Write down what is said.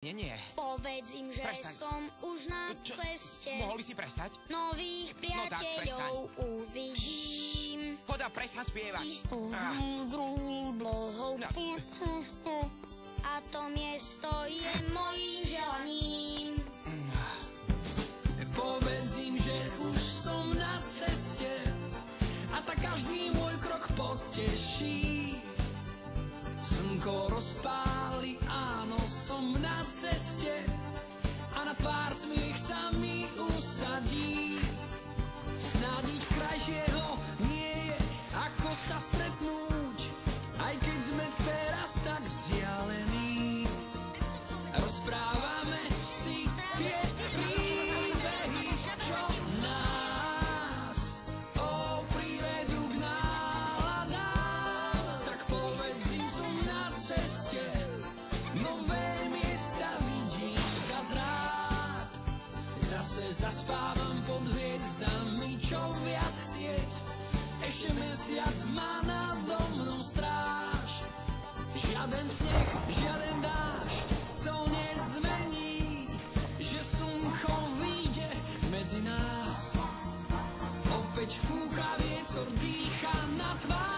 Nie. Povedz im, že Prestaň. som už na ceste. Mohol by si prestať? Nových priateľov uvidím. Choda, prestaň spievať. A to miesto je mojím želaním. Povedz im, že už som na ceste a tak každý môj krok poteší. Slnko rozpáli, áno, som na ceste a na tvár smiech sa mi usadí. Snáď nič krajšieho nie je, ako sa stretnúť, aj keď sme teraz tak vzdialení. Rozprávame si tie príbehy, čo nás privedú k náladám. Tak povedz im, som na ceste, nové miesta vidím zas rád. Zase zaspávam pod hviezdami, čo viac chcieť, ešte mesiac má nado mnou stráž. Žiaden sneh, žiaden dážď to nezmení, že slnko vyjde medzi nás. Opäť fúka vietor, dýcha na tvár.